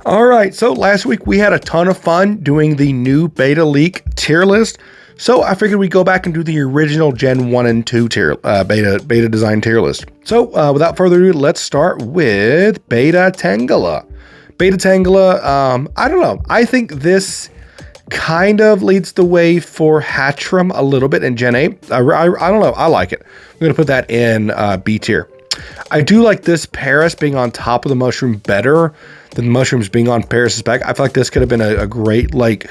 All right, so last week we had a ton of fun doing the new beta leak tier list. So I figured we'd go back and do the original Gen 1 and 2 beta design tier list. So without further ado, let's start with Beta Tangela. Beta Tangela, I don't know. I think this kind of leads the way for Hatchram a little bit in Gen 8. I don't know. I like it. I'm going to put that in B tier. I do like this Paris being on top of the mushroom better than the mushrooms being on Paris's back. I feel like this could have been a great like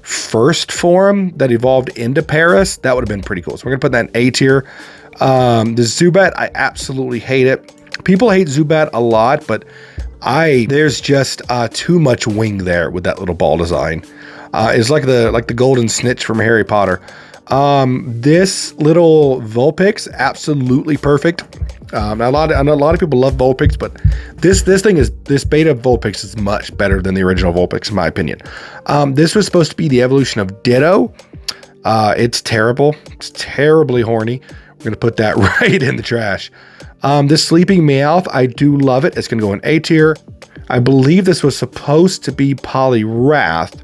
first form that evolved into Paris. That would have been pretty cool. So we're gonna put that in A tier. The Zubat, I absolutely hate it. People hate Zubat a lot, but there's just too much wing there with that little ball design. It's like the golden snitch from Harry Potter. This little Vulpix, absolutely perfect. I know a lot of people love Vulpix, but this beta Vulpix is much better than the original Vulpix in my opinion. This was supposed to be the evolution of Ditto. It's terrible. It's terribly horny. We're gonna put that right in the trash. This Sleeping Meowth, I do love it. It's gonna go in A tier. I believe this was supposed to be Poliwrath,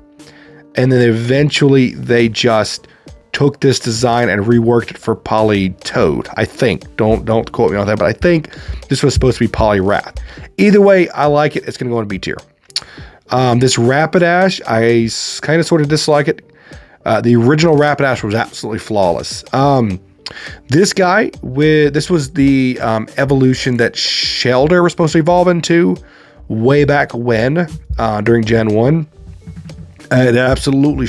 and then eventually they just took this design and reworked it for Politoed. I think. Don't quote me on that, but I think this was supposed to be Poliwrath. Either way, I like it. It's going to go in B tier. This Rapidash, I kind of sort of dislike it. The original Rapidash was absolutely flawless. This guy, this was the evolution that Shelder was supposed to evolve into way back when, during Gen 1. It absolutely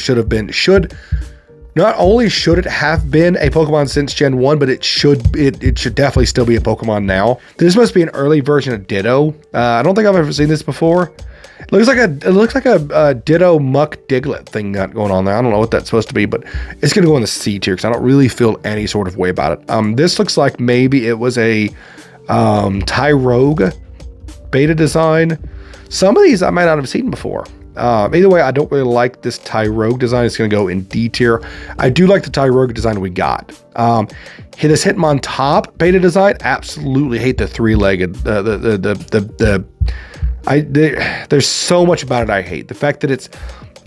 not only should it have been a Pokemon since Gen 1, but it should definitely still be a Pokemon now. This must be an early version of Ditto. I don't think I've ever seen this before. It looks like a Ditto Muck Diglett thing going on there. I don't know what that's supposed to be, but it's gonna go in the C tier because I don't really feel any sort of way about it. This looks like maybe it was a Tyrogue beta design. Some of these I might not have seen before. Either way, I don't really like this Tyrogue design. It's going to go in D tier. I do like the Tyrogue design we got. This Hitmontop beta design, absolutely hate the three-legged. There's so much about it I hate. The fact that it's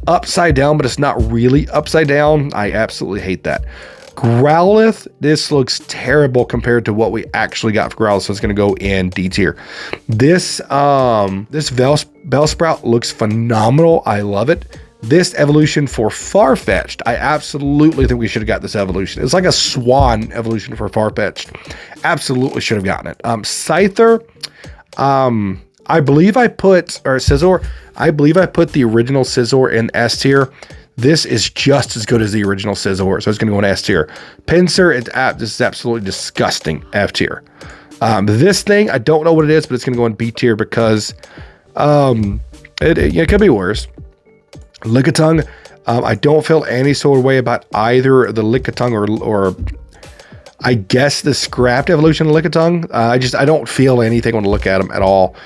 upside down, but it's not really upside down. I absolutely hate that. Growlithe, this looks terrible compared to what we actually got for Growlithe, so it's going to go in D tier. This Bellsprout looks phenomenal. I love it. This evolution for Farfetch'd, I absolutely think we should have got this evolution. It's like a swan evolution for Farfetch'd. Absolutely should have gotten it. Scyther, I believe I put the original Scizor in S tier. This is just as good as the original Scizor, so it's going to go in S tier. Pinsir, this is absolutely disgusting, F tier. This thing, I don't know what it is, but it's going to go in B tier because it could be worse. Lickitung, I don't feel any sort of way about either the Lickitung or I guess the scrapped evolution of Lickitung. I don't feel anything when I look at them at all.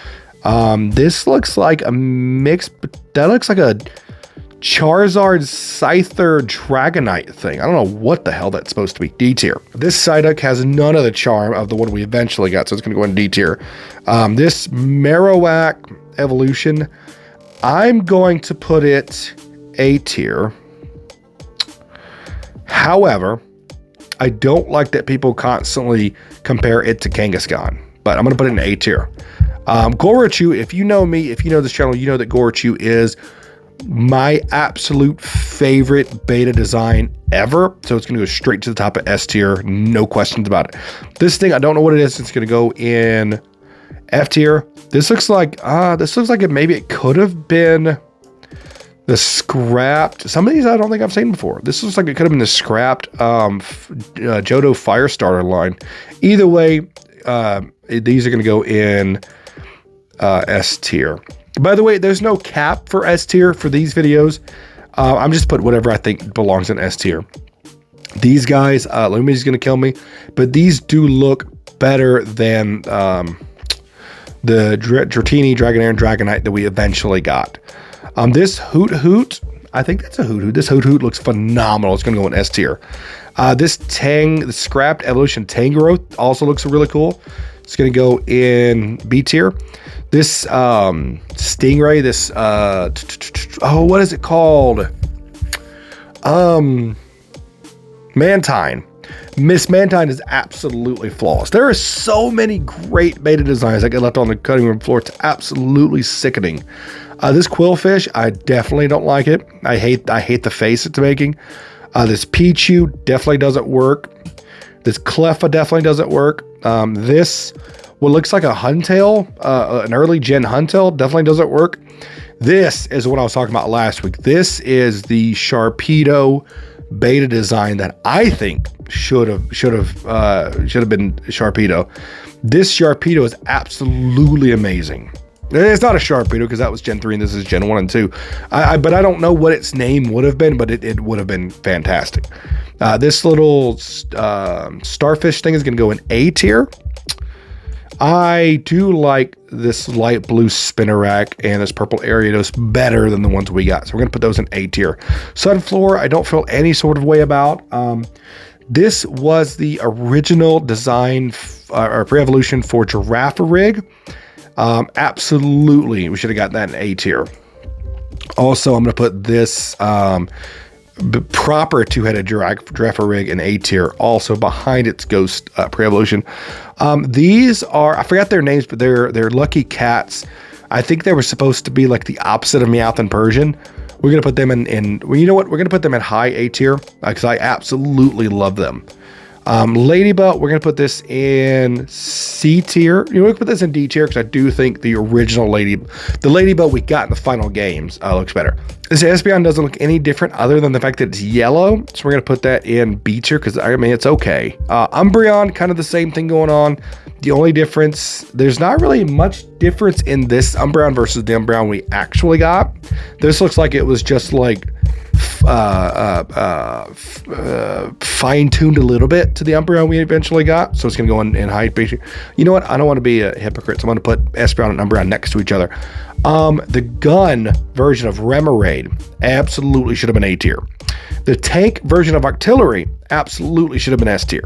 This looks like a mix, but that looks like a Charizard Scyther Dragonite thing. I don't know what the hell that's supposed to be. D tier. This Psyduck has none of the charm of the one we eventually got, so it's going to go in D tier. This Marowak evolution, I'm going to put it A tier. However, I don't like that people constantly compare it to Kangaskhan, but I'm going to put it in A tier. Gorachu, if you know me, if you know this channel, you know that Gorachu is my absolute favorite beta design ever, so it's going to go straight to the top of S tier, no questions about it. This thing, I don't know what it is. It's going to go in F tier. This looks like maybe it could have been the scrapped. Some of these I don't think I've seen before. This looks like it could have been the scrapped Johto Firestarter line. Either way, these are going to go in S tier. By the way, there's no cap for S tier for these videos. I'm just putting whatever I think belongs in S tier. These guys, Lumi's going to kill me, but these do look better than the Dratini, Dragonair, and Dragonite that we eventually got. This Hoot, I think that's a Hoot. This Hoot looks phenomenal. It's going to go in S tier. This the scrapped evolution Tangrowth also looks really cool. It's going to go in B tier. This Stingray, this oh, what is it called? Mantine. Miss Mantine is absolutely flawless. There are so many great beta designs that get left on the cutting room floor. It's absolutely sickening. This Quillfish, I definitely don't like it. I hate the face it's making. This Pichu definitely doesn't work. This Cleffa definitely doesn't work. This, what looks like a Huntail, an early gen Huntail, definitely doesn't work. This is what I was talking about last week. This is the Sharpedo beta design that I think should have been Sharpedo. This Sharpedo is absolutely amazing. It's not a Sharpedo because that was Gen 3 and this is Gen 1 and 2. But I don't know what its name would have been, but it would have been fantastic. This little starfish thing is going to go in A tier. I do like this light blue Spinnerack and this purple Ariados better than the ones we got. So we're going to put those in A tier. Sunflower, I don't feel any sort of way about. This was the original design or pre-evolution for Girafarig. Absolutely, we should have gotten that in A tier. Also, I'm going to put this proper two-headed Girafarig in A tier, also behind its ghost pre-evolution. These are, I forgot their names, but they're lucky cats. I think they were supposed to be like the opposite of Meowth and Persian. We're going to put them in well, you know what? We're going to put them in high A tier because I absolutely love them. Ladybug, we're going to put this in C tier. You know, we can put this in D tier because I do think the original Ladybug we got in the final games looks better. This Espeon doesn't look any different other than the fact that it's yellow. So we're going to put that in B tier because, I mean, it's okay. Umbreon, kind of the same thing going on. The only difference, there's not really much difference in this Umbreon versus the Umbreon we actually got. This looks like it was just like fine-tuned a little bit to the Umbreon we eventually got, so it's going to go in high. You know what? I don't want to be a hypocrite, so I'm going to put Espeon and Umbreon next to each other. The gun version of Remoraid absolutely should have been A tier. The tank version of Octillery absolutely should have been S tier.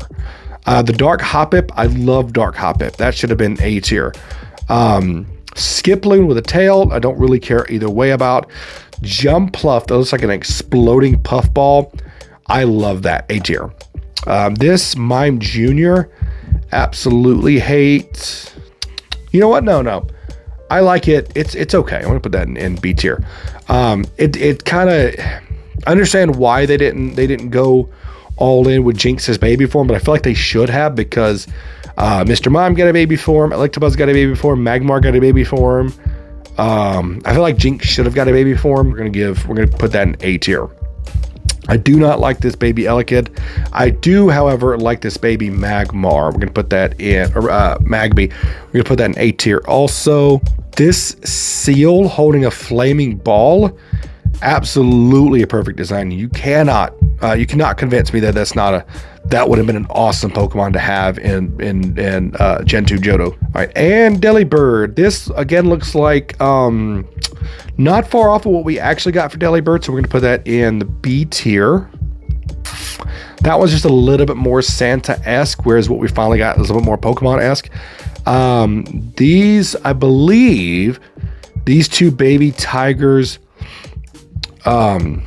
The Dark Hoppip, I love Dark Hoppip. That should have been A tier. Skiploon with a tail, I don't really care either way about. Jumpluff, that looks like an exploding puffball. I love that, A tier. This Mime Jr., absolutely hate. You know what? No. I like it. It's okay. I'm gonna put that in B tier. It kind of, I understand why they didn't go all in with Jinx's baby form, but I feel like they should have because Mr. Mime got a baby form, Electabuzz got a baby form, Magmar got a baby form. I feel like Jinx should have got a baby form. We're gonna put that in A tier. I do not like this baby Elekid. I do, however, like this baby Magmar. We're gonna put that in, or Magby. We're gonna put that in A tier. Also, this seal holding a flaming ball, absolutely a perfect design. You cannot convince me that that would have been an awesome Pokemon to have in Gen 2 Johto. All right, and Delibird. This again looks like not far off of what we actually got for Delibird, so we're gonna put that in the B tier. That was just a little bit more Santa-esque, whereas what we finally got is a little bit more Pokemon-esque. These, I believe, these two baby tigers. I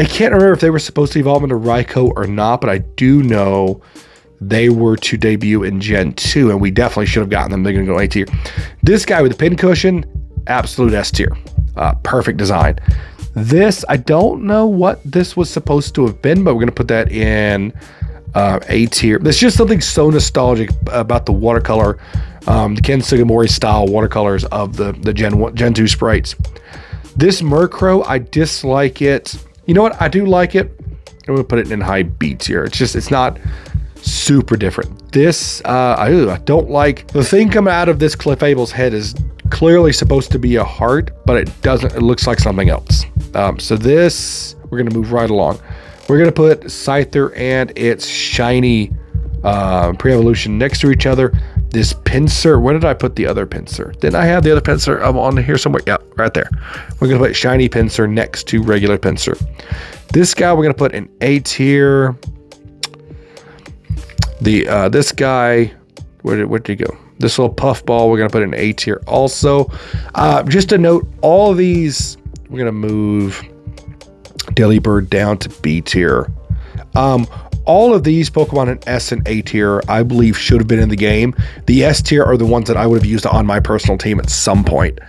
can't remember if they were supposed to evolve into Raikou or not, but I do know they were to debut in Gen 2, and we definitely should have gotten them. They're going to go A tier. This guy with the pincushion, absolute S tier. Perfect design. This, I don't know what this was supposed to have been, but we're going to put that in A tier. There's just something so nostalgic about the watercolor, the Ken Sugimori style watercolors of the Gen 2 sprites. This Murkrow, I dislike it. You know what? I do like it. I'm going to put it in high B tier. It's not super different. This, I don't like. The thing coming out of this Clefable's head is clearly supposed to be a heart, but it doesn't. It looks like something else. So this, we're going to move right along. We're going to put Scyther and its shiny pre-evolution next to each other. This Pinsir, where did I put the other Pinsir? Didn't I have the other Pinsir on here somewhere? Yeah, right there. We're going to put shiny Pinsir next to regular Pinsir. This guy we're going to put in A tier. This guy, where did he go? This little puffball, we're going to put in A tier also. Just to note, all of these, we're going to move Delibird down to B tier. All of these Pokemon in S and A tier, I believe, should have been in the game. The S tier are the ones that I would have used on my personal team at some point.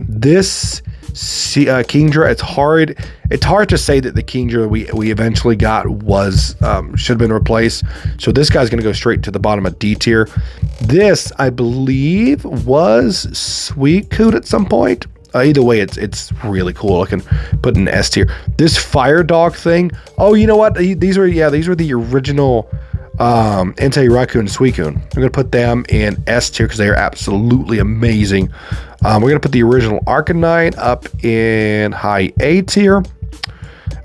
This Kingdra, it's hard to say that the Kingdra we eventually got was should have been replaced. So this guy's going to go straight to the bottom of D tier. This, I believe, was Suicune at some point. Either way, it's really cool. I can put in S tier. This Fire Dog thing. Oh, you know what? These are the original Entei, Raikou, and Suicune. I'm gonna put them in S tier because they are absolutely amazing. We're gonna put the original Arcanine up in high A tier.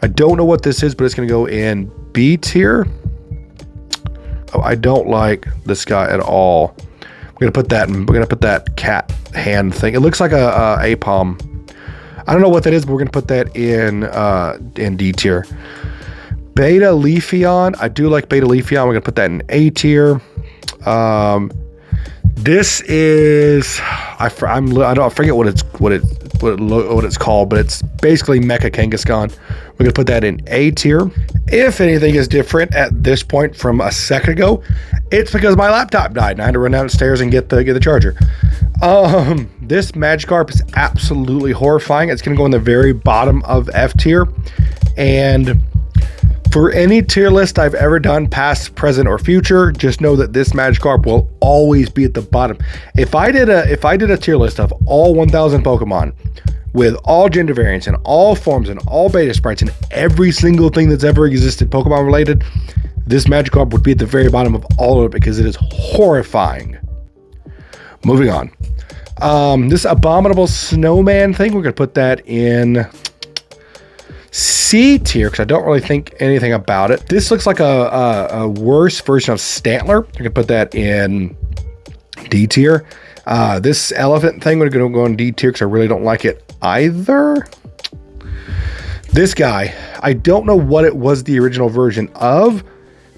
I don't know what this is, but it's gonna go in B tier. Oh, I don't like this guy at all. We're gonna put that cat hand thing. It looks like a palm. I don't know what that is, but we're gonna put that in D tier. Beta Leafeon. I do like Beta Leafeon. We're gonna put that in A tier. This is I forget what it's called, but it's basically Mecha Kangaskhan. We're gonna put that in A tier. If anything is different at this point from a second ago, it's because my laptop died and I had to run downstairs and get the charger. This Magikarp is absolutely horrifying. It's gonna go in the very bottom of F tier, and for any tier list I've ever done, past, present, or future, just know that this Magikarp will always be at the bottom. If I did a tier list of all 1,000 Pokemon with all gender variants and all forms and all beta sprites and every single thing that's ever existed Pokemon related, this Magikarp would be at the very bottom of all of it because it is horrifying. Moving on. This Abominable Snowman thing, we're going to put that in C tier because I don't really think anything about it. This looks like a worse version of Stantler. I can put that in D tier. This elephant thing, we're going to go in D tier because I really don't like it either. This guy, I don't know what it was the original version of,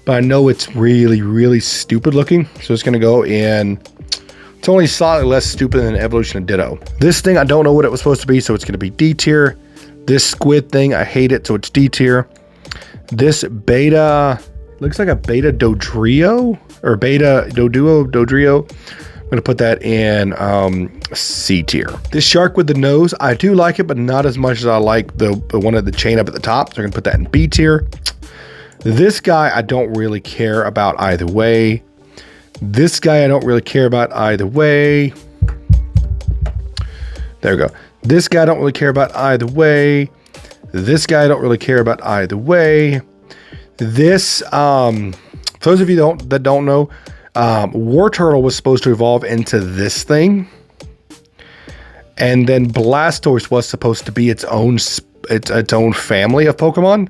but I know it's really, really stupid looking. So it's going to go in. It's only slightly less stupid than Evolution of Ditto. This thing, I don't know what it was supposed to be, so it's going to be D tier. This squid thing, I hate it, so it's D tier. This beta, looks like a beta Dodrio, or beta Dodrio. I'm going to put that in C tier. This shark with the nose, I do like it, but not as much as I like the one at the chain up at the top. So I'm going to put that in B tier. This guy, I don't really care about either way. This guy, I don't really care about either way. There we go. This guy I don't really care about either way. This guy I don't really care about either way. This, for those of you that don't know, War Turtle was supposed to evolve into this thing. And then Blastoise was supposed to be its own family of Pokemon.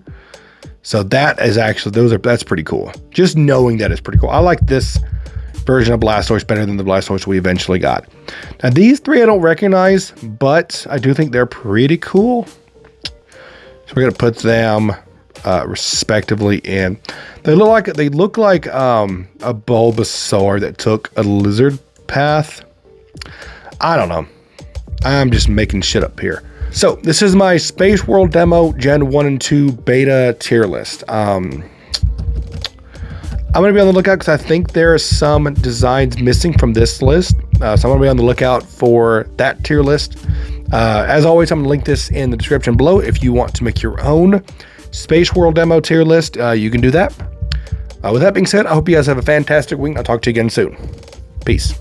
So that is actually, that's pretty cool. Just knowing that is pretty cool. I like this version of Blastoise better than the Blastoise we eventually got. Now these three I don't recognize, but I do think they're pretty cool. So we're gonna put them respectively in. They look like a Bulbasaur that took a lizard path. I don't know. I'm just making shit up here. So this is my SpaceWorld demo Gen 1 and 2 beta tier list. I'm going to be on the lookout because I think there are some designs missing from this list. So I'm going to be on the lookout for that tier list. As always, I'm going to link this in the description below. If you want to make your own SpaceWorld demo tier list, you can do that. With that being said, I hope you guys have a fantastic week. I'll talk to you again soon. Peace.